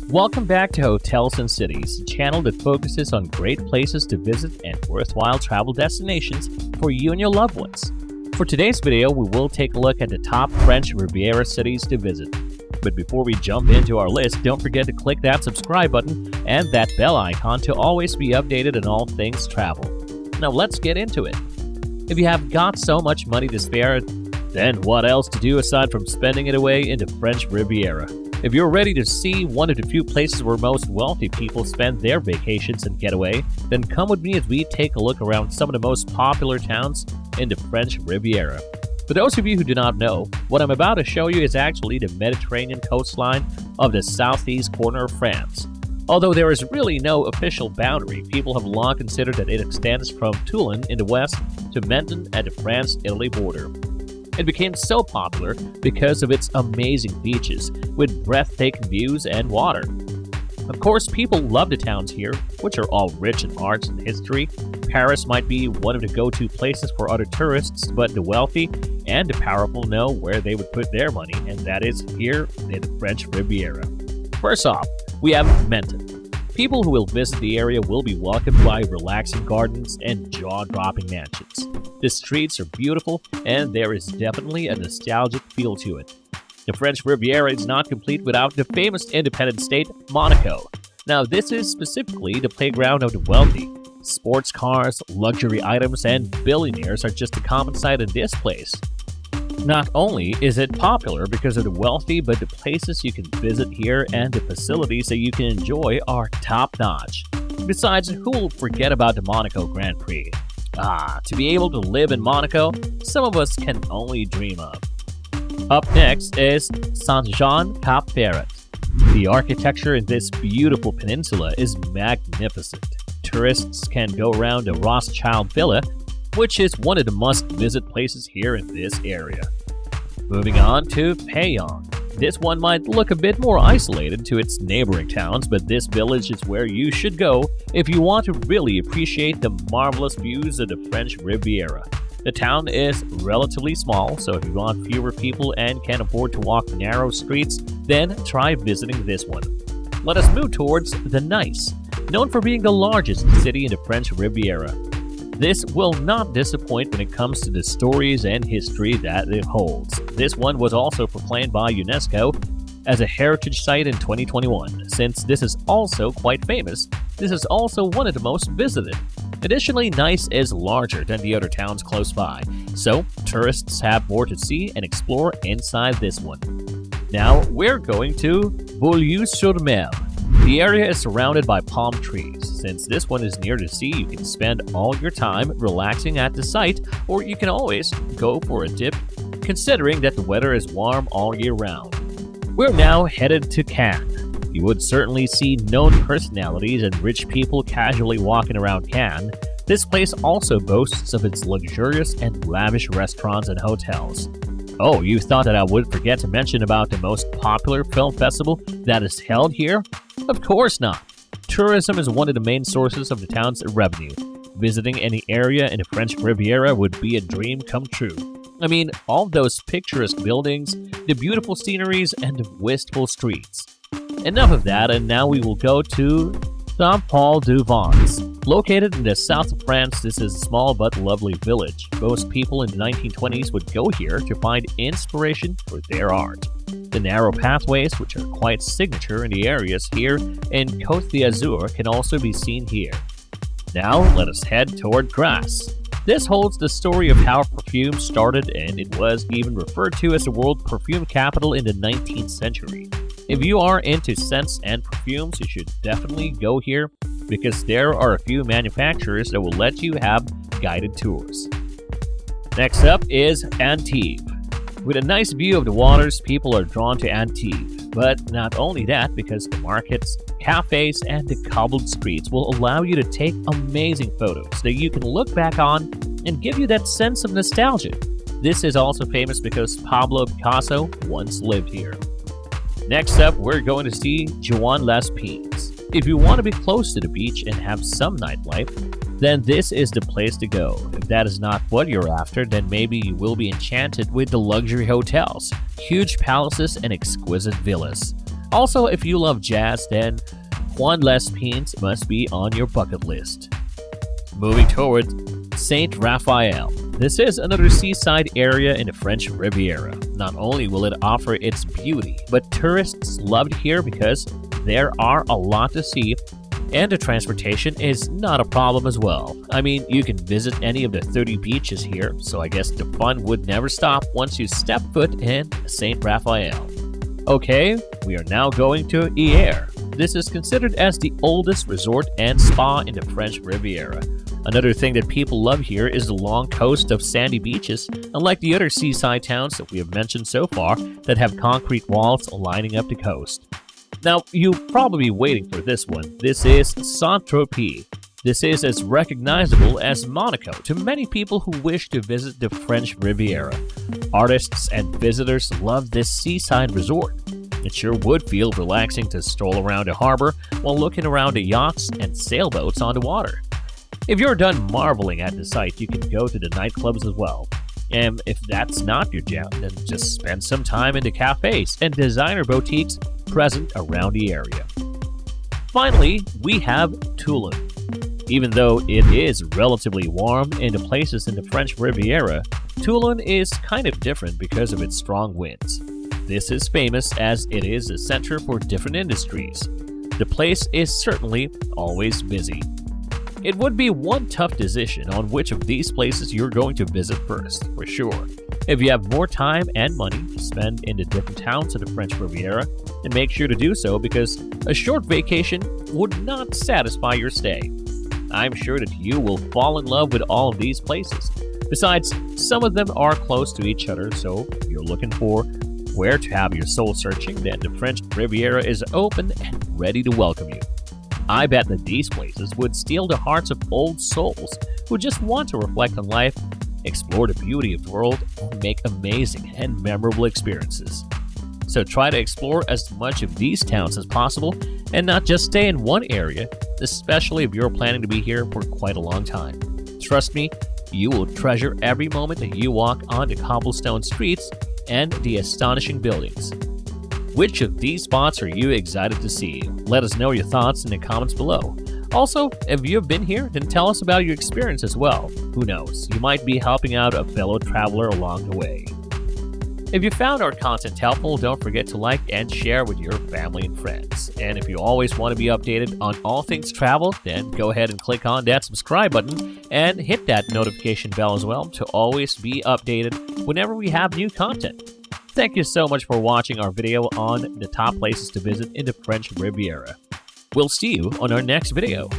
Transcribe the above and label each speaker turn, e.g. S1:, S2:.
S1: Welcome back to Hotels and Cities, a channel that focuses on great places to visit and worthwhile travel destinations for you and your loved ones. For today's video, we will take a look at the top French Riviera cities to visit. But before we jump into our list, don't forget to click that subscribe button and that bell icon to always be updated on all things travel. Now let's get into it. If you have got so much money to spare, then what else to do aside from spending it away in the French Riviera? If you're ready to see one of the few places where most wealthy people spend their vacations and getaway, then come with me as we take a look around some of the most popular towns in the French Riviera. For those of you who do not know, what I'm about to show you is actually the Mediterranean coastline of the southeast corner of France. Although there is really no official boundary, people have long considered that it extends from Toulon in the west to Menton at the France-Italy border. It became so popular because of its amazing beaches, with breathtaking views and water. Of course, people love the towns here, which are all rich in arts and history. Paris might be one of the go-to places for other tourists, but the wealthy and the powerful know where they would put their money, and that is here in the French Riviera. First off, we have Menton. People who will visit the area will be welcomed by relaxing gardens and jaw-dropping mansions. The streets are beautiful, and there is definitely a nostalgic feel to it. The French Riviera is not complete without the famous independent state, Monaco. Now, this is specifically the playground of the wealthy. Sports cars, luxury items, and billionaires are just a common sight in this place. Not only is it popular because of the wealthy, but the places you can visit here and the facilities that you can enjoy are top-notch. Besides, who will forget about the Monaco Grand Prix? To be able to live in Monaco, some of us can only dream of. Up next is Saint-Jean-Cap-Ferrat. The architecture in this beautiful peninsula is magnificent. Tourists can go around the Rothschild Villa, which is one of the must-visit places here in this area. Moving on to Payan. This one might look a bit more isolated to its neighboring towns, but this village is where you should go if you want to really appreciate the marvelous views of the French Riviera. The town is relatively small, so if you want fewer people and can afford to walk narrow streets, then try visiting this one. Let us move towards the Nice, known for being the largest city in the French Riviera. This will not disappoint when it comes to the stories and history that it holds. This one was also proclaimed by UNESCO as a heritage site in 2021. Since this is also quite famous, this is also one of the most visited. Additionally, Nice is larger than the other towns close by, so tourists have more to see and explore inside this one. Now, we're going to Beaulieu-sur-Mer. The area is surrounded by palm trees. Since this one is near the sea, you can spend all your time relaxing at the site, or you can always go for a dip, considering that the weather is warm all year round. We're now headed to Cannes. You would certainly see known personalities and rich people casually walking around Cannes. This place also boasts of its luxurious and lavish restaurants and hotels. Oh, you thought that I would forget to mention about the most popular film festival that is held here? Of course not. Tourism is one of the main sources of the town's revenue. Visiting any area in the French Riviera would be a dream come true. I mean, all those picturesque buildings, the beautiful sceneries, and the wistful streets. Enough of that, and now we will go to Saint-Paul-du-Vence. Located in the south of France, this is a small but lovely village. Most people in the 1920s would go here to find inspiration for their art. The narrow pathways, which are quite signature in the areas here in Côte d'Azur, can also be seen here. Now, let us head toward Grasse. This holds the story of how perfume started, and it was even referred to as the world perfume capital in the 19th century. If you are into scents and perfumes, you should definitely go here because there are a few manufacturers that will let you have guided tours. Next up is Antibes. With a nice view of the waters, people are drawn to Antibes. But not only that, because the markets, cafes, and the cobbled streets will allow you to take amazing photos that you can look back on and give you that sense of nostalgia. This is also famous because Pablo Picasso once lived here. Next up, we're going to see Juan-les-Pins. If you want to be close to the beach and have some nightlife, then this is the place to go. If that is not what you're after, then maybe you will be enchanted with the luxury hotels, huge palaces, and exquisite villas. Also, if you love jazz, then Juan Les Pins must be on your bucket list. Moving towards Saint Raphael. This is another seaside area in the French Riviera. Not only will it offer its beauty, but tourists love it here because there are a lot to see, and the transportation is not a problem as well. I mean, you can visit any of the 30 beaches here, so I guess the fun would never stop once you step foot in Saint Raphael. Okay, we are now going to Hyères. This is considered as the oldest resort and spa in the French Riviera. Another thing that people love here is the long coast of sandy beaches, unlike the other seaside towns that we have mentioned so far that have concrete walls lining up the coast. Now, you'll probably be waiting for this one. This is Saint-Tropez. This is as recognizable as Monaco to many people who wish to visit the French Riviera. Artists and visitors love this seaside resort. It sure would feel relaxing to stroll around the harbor while looking around the yachts and sailboats on the water. If you're done marveling at the site, you can go to the nightclubs as well. And if that's not your jam, then just spend some time in the cafes and designer boutiques present around the area. Finally, we have Toulon. Even though it is relatively warm in the places in the French Riviera, Toulon is kind of different because of its strong winds. This is famous as it is a center for different industries. The place is certainly always busy. It would be one tough decision on which of these places you're going to visit first, for sure. If you have more time and money to spend in the different towns of the French Riviera, then make sure to do so because a short vacation would not satisfy your stay. I'm sure that you will fall in love with all of these places. Besides, some of them are close to each other, so if you're looking for where to have your soul searching, then the French Riviera is open and ready to welcome you. I bet that these places would steal the hearts of old souls who just want to reflect on life, explore the beauty of the world, and make amazing and memorable experiences. So try to explore as much of these towns as possible and not just stay in one area, especially if you're planning to be here for quite a long time. Trust me, you will treasure every moment that you walk on the cobblestone streets and the astonishing buildings. Which of these spots are you excited to see? Let us know your thoughts in the comments below. Also, if you've been here, then tell us about your experience as well. Who knows, you might be helping out a fellow traveler along the way. If you found our content helpful, don't forget to like and share with your family and friends. And if you always want to be updated on all things travel, then go ahead and click on that subscribe button and hit that notification bell as well to always be updated whenever we have new content. Thank you so much for watching our video on the top places to visit in the French Riviera. We'll see you on our next video.